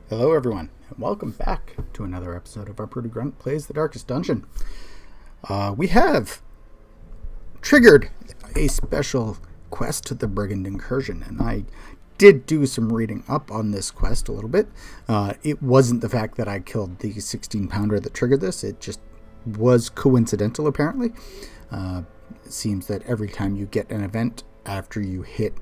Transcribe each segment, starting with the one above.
Hello everyone, and welcome back to another episode of our Brigand Plays the Darkest Dungeon. We have triggered a special quest to the Brigand Incursion, and I did do some reading up on this quest a little bit. It wasn't the fact that I killed the 16-pounder that triggered this, it just was coincidental apparently. It seems that every time you get an event after you hit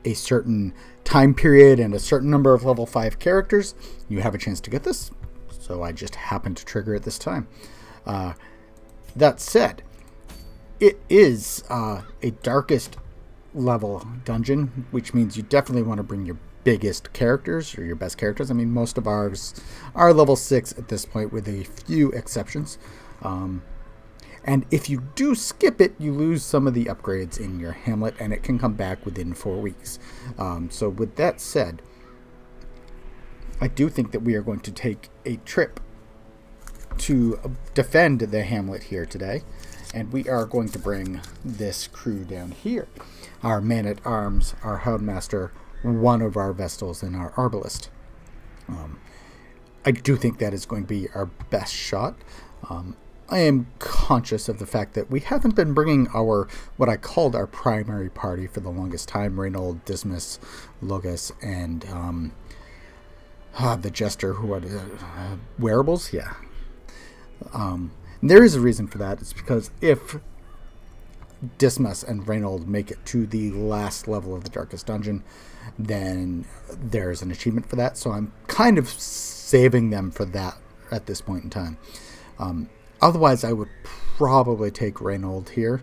a certain time period and a certain number of level 5 characters, you have a chance to get this. So I just happened to trigger it this time. That said, it is a darkest level dungeon, which means you definitely want to bring your biggest characters or your best characters. I mean, most of ours are level 6 at this point with a few exceptions. And if you do skip it, you lose some of the upgrades in your Hamlet, and it can come back within 4 weeks. So with that said, I do think that we are going to take a trip to defend the Hamlet here today. And we are going to bring this crew down here. Our man-at-arms, our Houndmaster, one of our Vestals, and our Arbalest. I do think that is going to be our best shot. I am conscious of the fact that we haven't been bringing our, what I called our primary party for the longest time, Reynold, Dismas, Logus, and the Jester, who are wearables, yeah. There is a reason for that. It's because if Dismas and Reynold make it to the last level of the Darkest Dungeon, then there's an achievement for that, so I'm kind of saving them for that at this point in time. Otherwise, I would probably take Reynold here.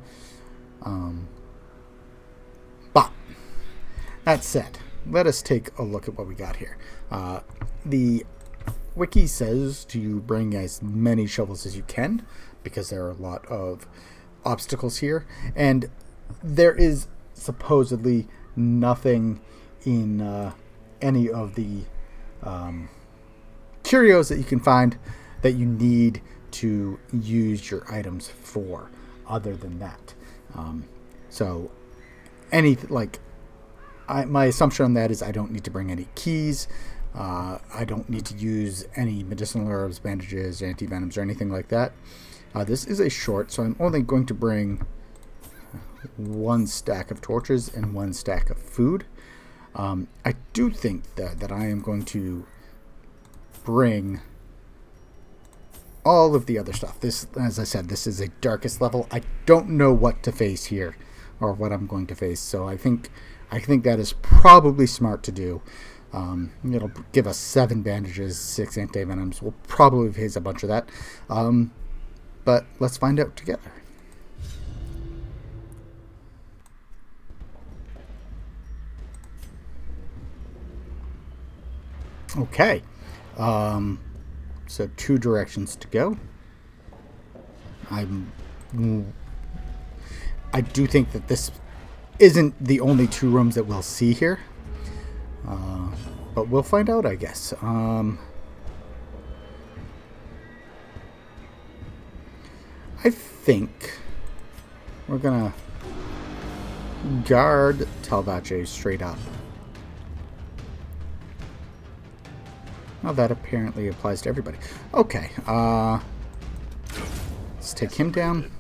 But, that said, let us take a look at what we got here. The wiki says to bring as many shovels as you can, because there are a lot of obstacles here. And there is supposedly nothing in any of the curios that you can find that you need to use your items for other than that. So my assumption on that is I don't need to bring any keys. I don't need to use any medicinal herbs, bandages, anti-venoms, or anything like that. This is a short, so I'm only going to bring 1 stack of torches and 1 stack of food. I do think that I am going to bring all of the other stuff. This, as I said, this is a darkest level. I don't know what to face here, or what I'm going to face. So I think that is probably smart to do. It'll give us 7 bandages, 6 anti-venoms. We'll probably face a bunch of that. But let's find out together. Okay. So 2 directions to go. I do think that this isn't the only 2 rooms that we'll see here. But we'll find out, I guess. I think we're gonna guard Talvace straight up. Well, that apparently applies to everybody. Okay, let's take him down.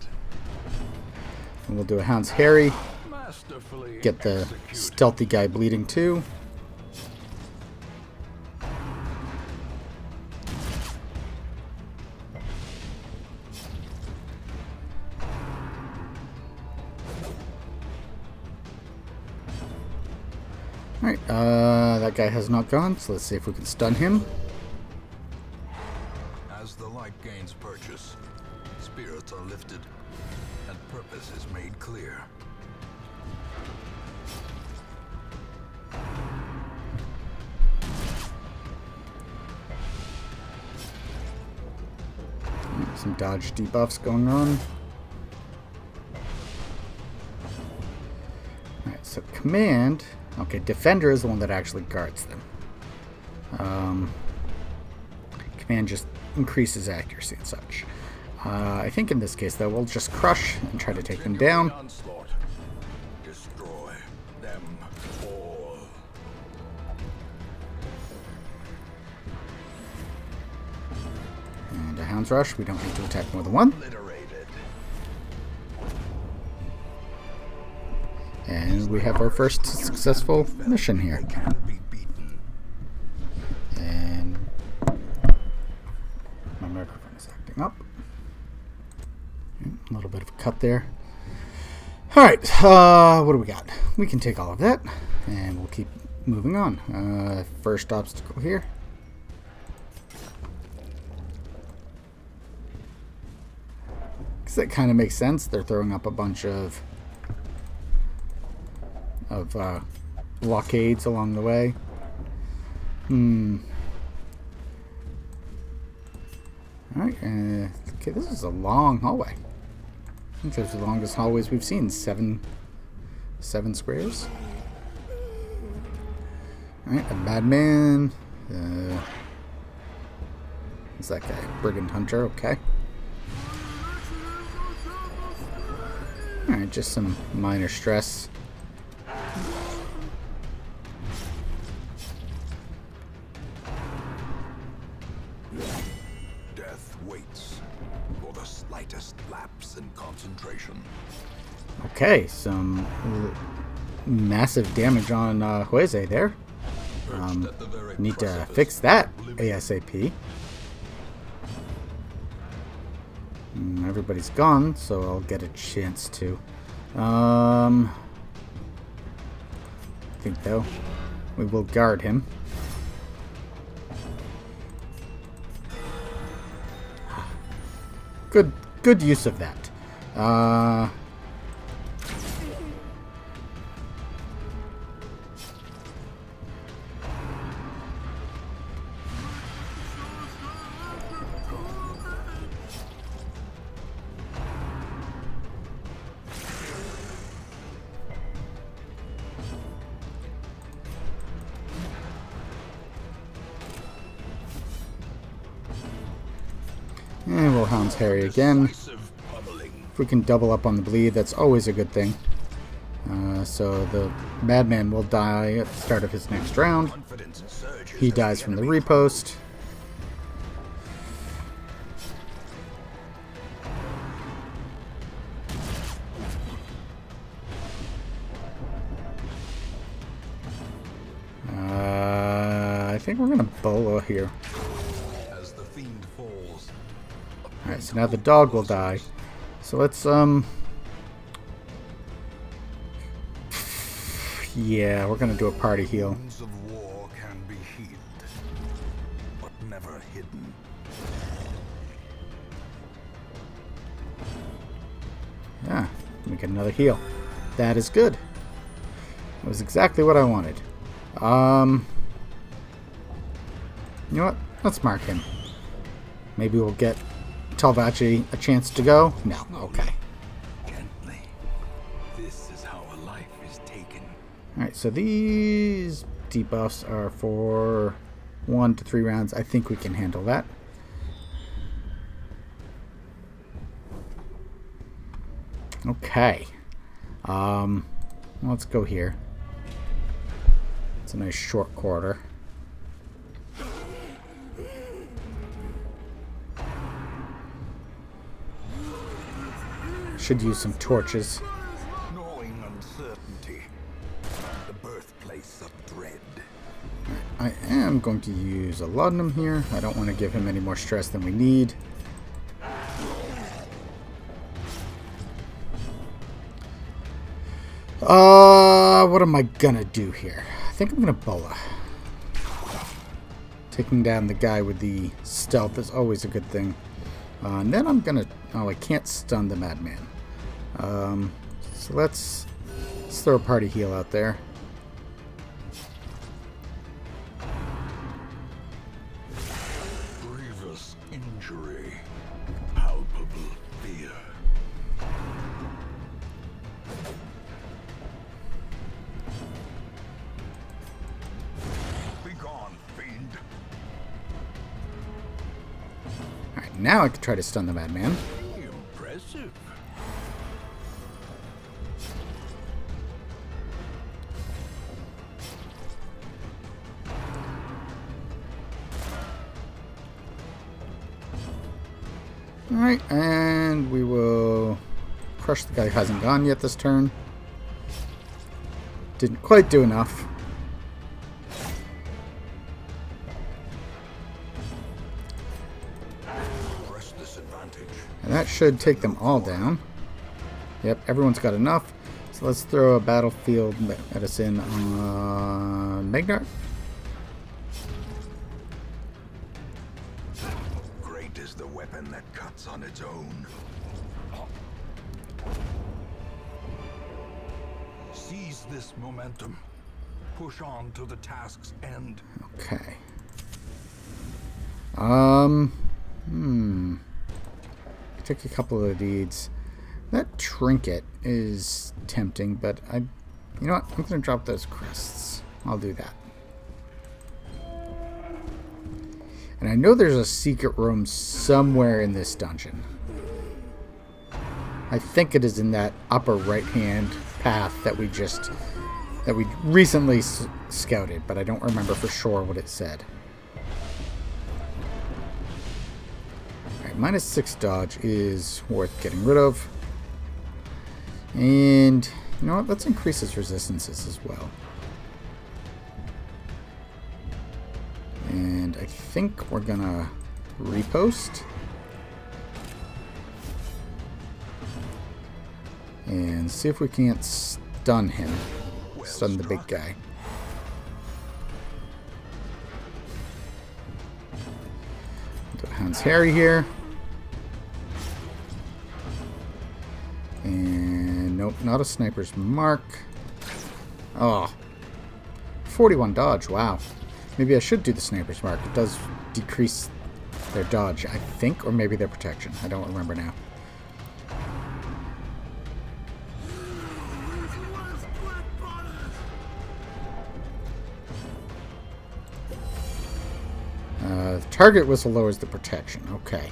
And we'll do a Hound's Harry. Get the stealthy guy bleeding too. Alright, that guy has not gone, so let's see if we can stun him. As the light gains purchase, spirits are lifted, and purpose is made clear. Some dodge debuffs going on. Alright, so command. Okay, defender is the one that actually guards them. Command just increases accuracy and such. I think in this case, though, we'll just crush and try to take them down. Destroy them all. into Hound's Rush. We don't need to attack more than one. And we have our first successful mission here. And my microphone is acting up. A little bit of a cut there. Alright, what do we got? We can take all of that, and we'll keep moving on. First obstacle here. Because that kind of makes sense. They're throwing up a bunch of blockades along the way. Alright, okay, this is a long hallway. I think that's the longest hallways we've seen. Seven squares. Alright, a madman. What's that guy? Brigand Hunter, okay. Alright, just some minor stress. Death waits for the slightest lapse in concentration. Okay, some massive damage on Hueze there. Need to fix that ASAP. Everybody's gone, so I'll get a chance to. I think though we will guard him. Good use of that. And we'll Hound's Harry again. If we can double up on the bleed, that's always a good thing. So the madman will die at the start of his next round. He dies from the repost. I think we're gonna bolo here. Alright, so now the dog will die. So let's, yeah, we're gonna do a party heal. Wounds of war can be healed, but never hidden. Yeah, we get another heal. That is good. That was exactly what I wanted. You know what? Let's mark him. Maybe we'll get Talvace a chance to go? No. Okay. Gently. This is how a life is taken. Alright, so these debuffs are for 1 to 3 rounds. I think we can handle that. Okay. Let's go here. It's a nice short quarter. Should use some torches. Knowing uncertainty, the birthplace of dread. I am going to use a laudanum here. I don't want to give him any more stress than we need. What am I gonna do here? I think I'm gonna bola. Taking down the guy with the stealth is always a good thing. And then I'm gonna... Oh, I can't stun the madman. So let's throw a party heal out there. Grievous injury, palpable fear. Be gone, fiend. Alright, now I can try to stun the madman. Impressive. Alright, and we will crush the guy who hasn't gone yet this turn. Didn't quite do enough. And that should take them all down. Yep, everyone's got enough. So let's throw a battlefield medicine on Maignart. Great is the weapon that cuts on its own. Seize this momentum. Push on to the task's end. Okay. Take a couple of deeds. That trinket is tempting, but you know what? I'm going to drop those crests. I'll do that. And I know there's a secret room somewhere in this dungeon. I think it is in that upper right-hand path that we recently scouted, but I don't remember for sure what it said. Alright, -6 dodge is worth getting rid of. And you know what? Let's increase his resistances as well. And I think we're gonna repost. And see if we can't stun him. Stun the big guy. Do Hound's Harry here. And nope, not a sniper's mark. Oh. 41 dodge, wow. Maybe I should do the sniper's mark. It does decrease their dodge, I think, or maybe their protection. I don't remember now. The target whistle lowers the protection. Okay.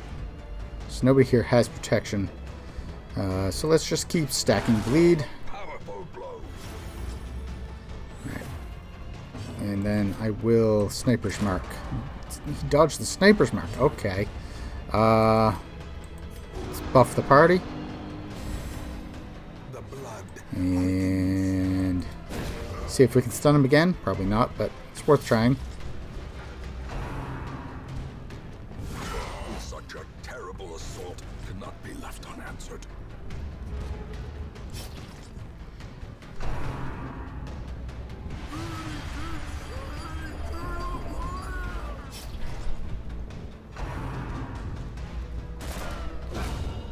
So nobody here has protection. So let's just keep stacking bleed. Right. And then I will sniper's mark. He dodged the sniper's mark. Okay. Let's buff the party. And see if we can stun him again. Probably not, but it's worth trying. Such a terrible assault cannot be left unanswered.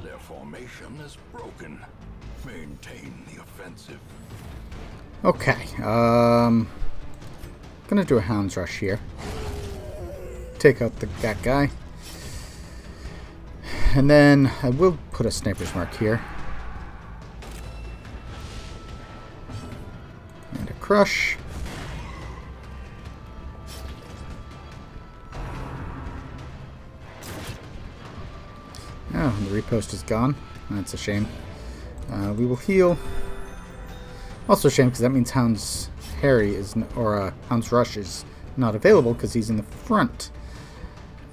Their formation is broken. Maintain the offensive. Okay, gonna do a Hound's Rush here. Take out that guy. And then I will put a sniper's mark here. And a crush. Oh, the repost is gone. That's a shame. We will heal. Also a shame because that means Hound's Harry is, or Hound's Rush is not available because he's in the front.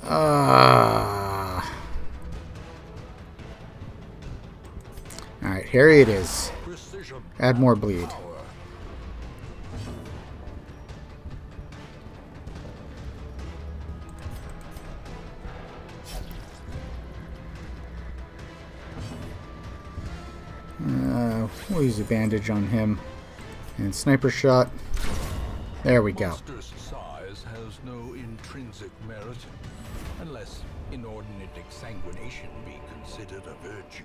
Alright, Harry it is. Add more bleed. We'll use a bandage on him. And sniper shot. There we go. Monster's size has no intrinsic merit, unless inordinate exsanguination be considered a virtue.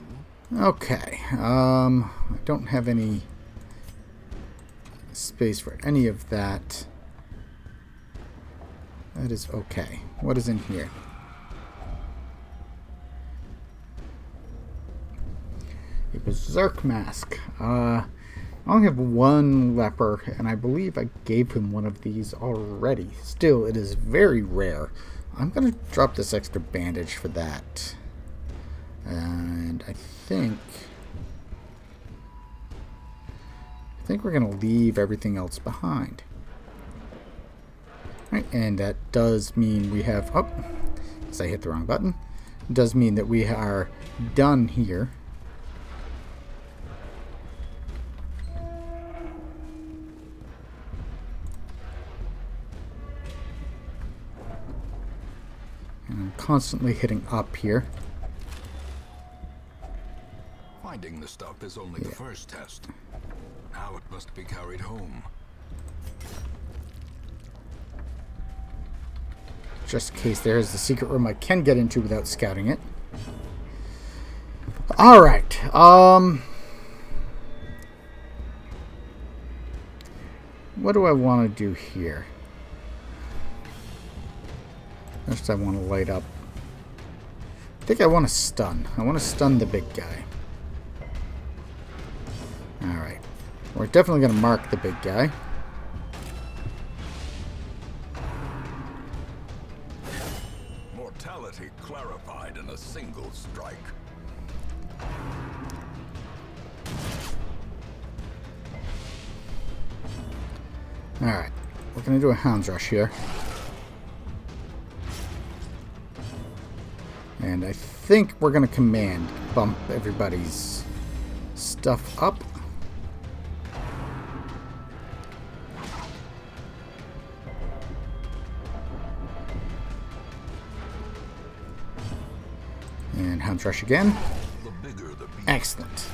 Okay. I don't have any space for any of that. That is okay. What is in here? A berserk mask. I only have one leper, and I believe I gave him one of these already. Still, it is very rare. I'm going to drop this extra bandage for that. And I think we're going to leave everything else behind. Right, and that does mean we have... Oh, because I hit the wrong button. does mean that we are done here. And I'm constantly hitting up here. Finding the stuff is only the first test. Now it must be carried home. Just in case there is the secret room I can get into without scouting it. Alright. What do I want to do here? First I want to light up. I think I want to stun. I want to stun the big guy. Alright. We're definitely going to mark the big guy. Mortality clarified in a single strike. Alright. We're going to do a Hound's Rush here. And I think we're going to command bump everybody's stuff up. And Hound's Rush again. Excellent.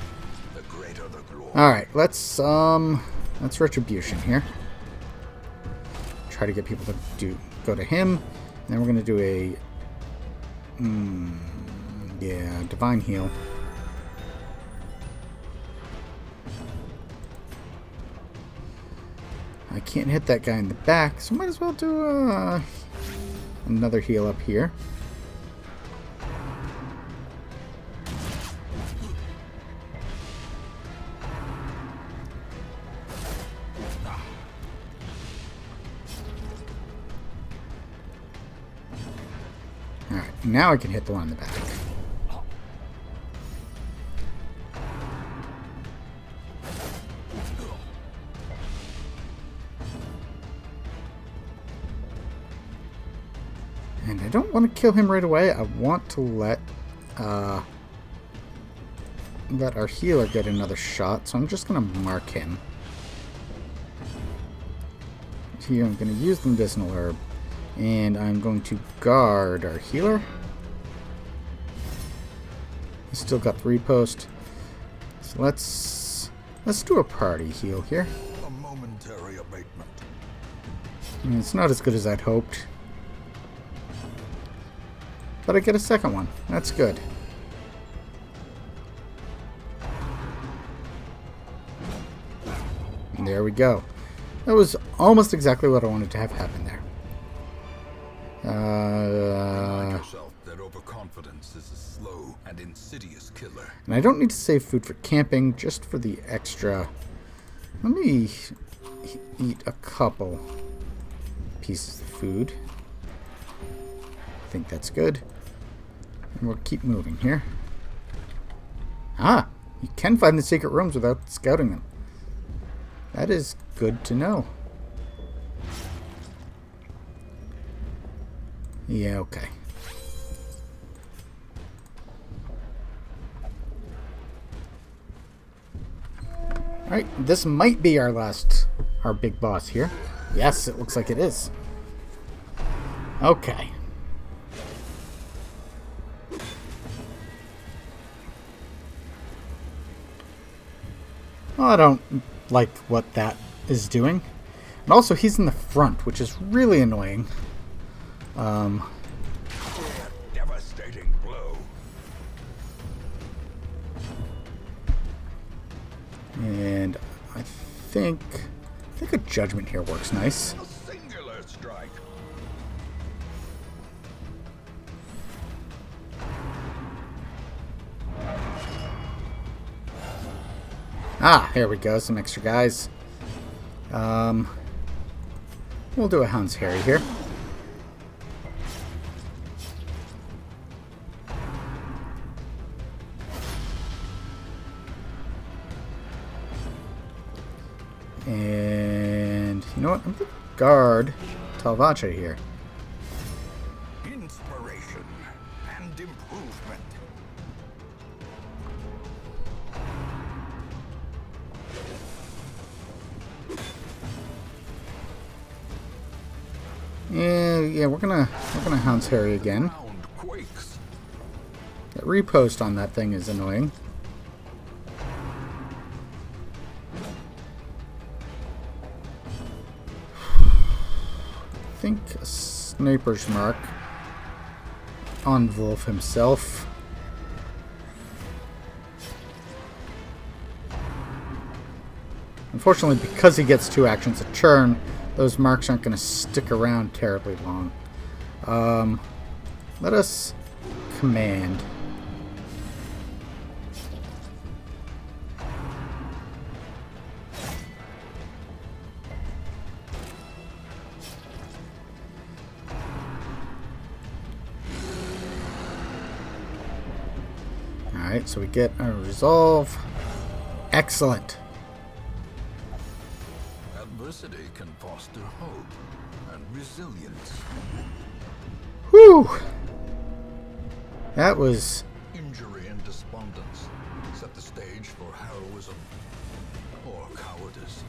Alright, let's Retribution here. Try to get people to go to him. And then we're going to do a yeah, Divine Heal. I can't hit that guy in the back, so might as well do another heal up here. Alright, now I can hit the one in the back. And I don't want to kill him right away. I want to let our healer get another shot, so I'm just going to mark him. Here I'm going to use the medicinal herb. And I'm going to guard our healer. He's still got the repost. So let's do a party heal here. A momentary abatement. It's not as good as I'd hoped. But I get a second one. That's good. And there we go. That was almost exactly what I wanted to have happen there. Remind yourself that overconfidence is a slow and insidious killer. And I don't need to save food for camping, just for the extra. Let me eat a couple pieces of food. I think that's good. And we'll keep moving here. Ah, you can find the secret rooms without scouting them. That is good to know. Yeah, okay. Alright, this might be our big boss here. Yes, it looks like it is. Okay. Well, I don't like what that is doing. And also, he's in the front, which is really annoying. Devastating blow. And I think a judgment here works nice. A singular strike. Ah, here we go. Some extra guys. We'll do a Hound's Harry here. And you know what? I'm going to guard Talvace here. Inspiration. and improvement. Yeah, we're gonna Hound's Harry again. That repost on that thing is annoying. I think a sniper's mark on Wolf himself. Unfortunately, because he gets 2 actions a turn, those marks aren't going to stick around terribly long. Let us command. Alright, so we get a resolve. Excellent. Adversity can foster hope and resilience. Whew! That was... Injury and despondence set the stage for heroism or cowardice.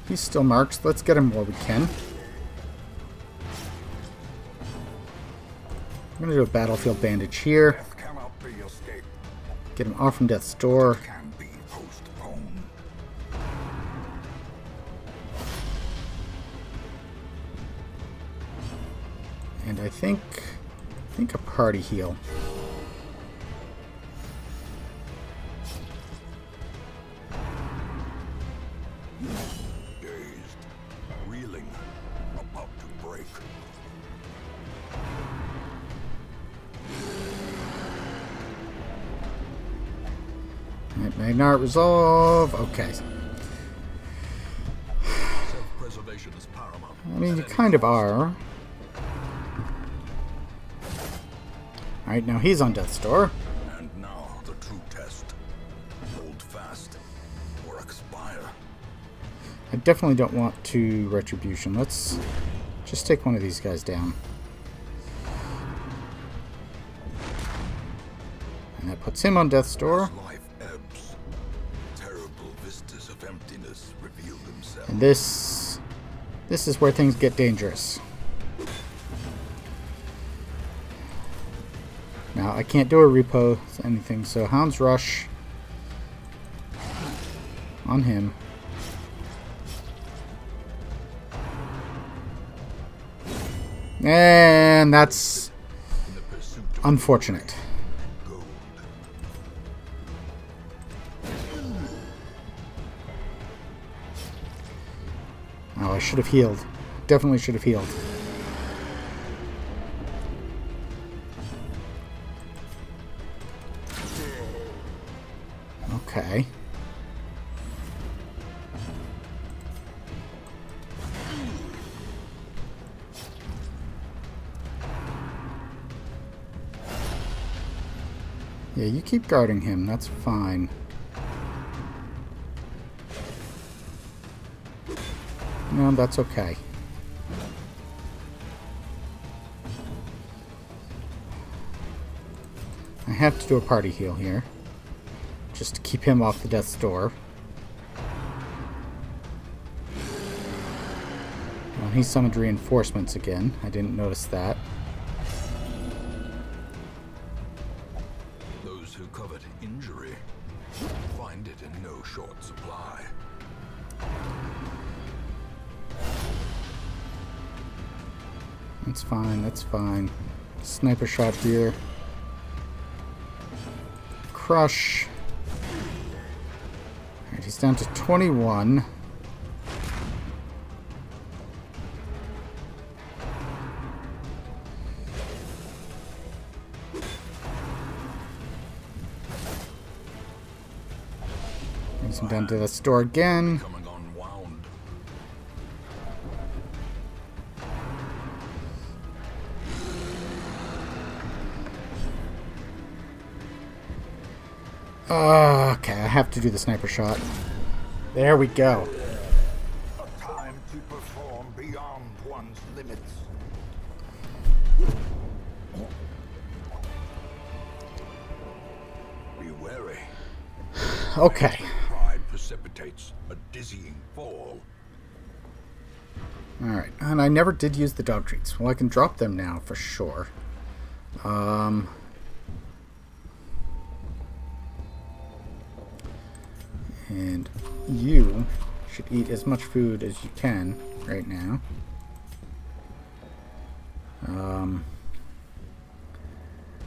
He's still marked. Let's get him while we can. I'm going to do a battlefield bandage here. Get him off from death's door. And I think a party heal. Dazed, reeling, about to break. Alright, Maignart resolve. Okay. Self-preservation is paramount. I mean, you kind of are. Alright, now he's on death's door. And now the true test. Hold fast or expire. I definitely don't want to retribution. Let's just take one of these guys down. And that puts him on death's door. As life ebbs, terrible vistas of emptiness reveal themselves. And this is where things get dangerous. Now, I can't do a repo anything, so Hound's Rush on him. And that's unfortunate. Oh, I should have healed. Definitely should have healed. Okay. Yeah, you keep guarding him. That's fine. No, that's okay. I have to do a party heal here. Just to keep him off the death's door. Well, he summoned reinforcements again. I didn't notice that. Those who covet injury find it in no short supply. That's fine, that's fine. Sniper shot here. Crush. Alright, he's down to 21. Brings him down to the store again. Okay, I have to do the sniper shot. There we go. A time to perform beyond one's limits. Be wary. Okay. Pride precipitates a dizzying fall. Alright, and I never did use the dog treats. Well, I can drop them now for sure. And you should eat as much food as you can right now. I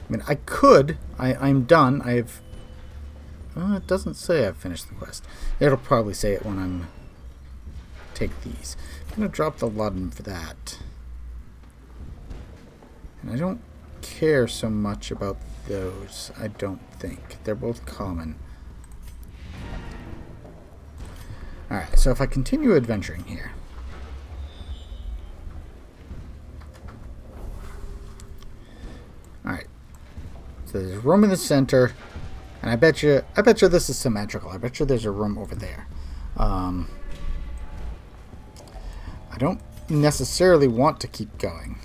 mean, I could. I'm done. I've... it doesn't say I've finished the quest. It'll probably say it when I'm... take these. I'm going to drop the Ludden for that. And I don't care so much about those, I don't think. They're both common. Alright, so if I continue adventuring here... Alright. So there's a room in the center, and I bet you this is symmetrical. I bet you there's a room over there. I don't necessarily want to keep going.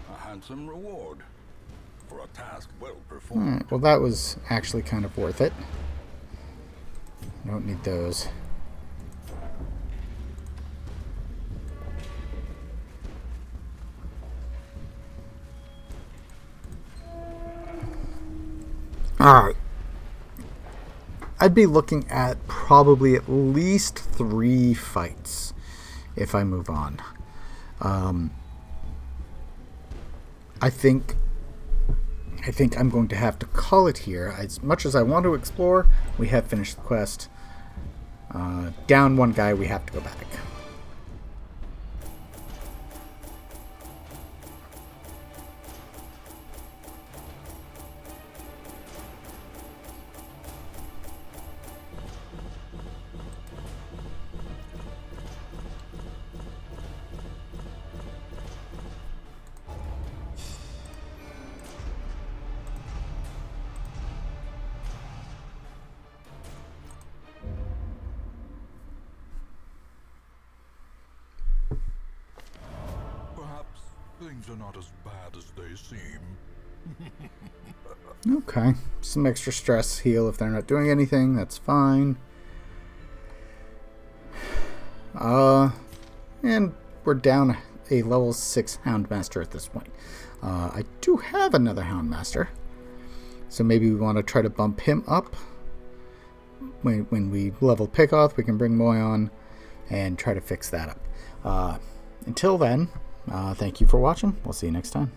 A handsome reward for a task well performed. Alright, well that was actually kind of worth it. I don't need those. Alright. I'd be looking at probably at least 3 fights if I move on. I think I'm going to have to call it here. As much as I want to explore, we have finished the quest. Down one guy, we have to go back. Things are not as bad as they seem. Okay. Some extra stress heal if they're not doing anything. That's fine. And we're down a level 6 Houndmaster at this point. I do have another Houndmaster. So maybe we want to try to bump him up. When we level Pickoff, we can bring Moy on and try to fix that up. Until then... thank you for watching. We'll see you next time.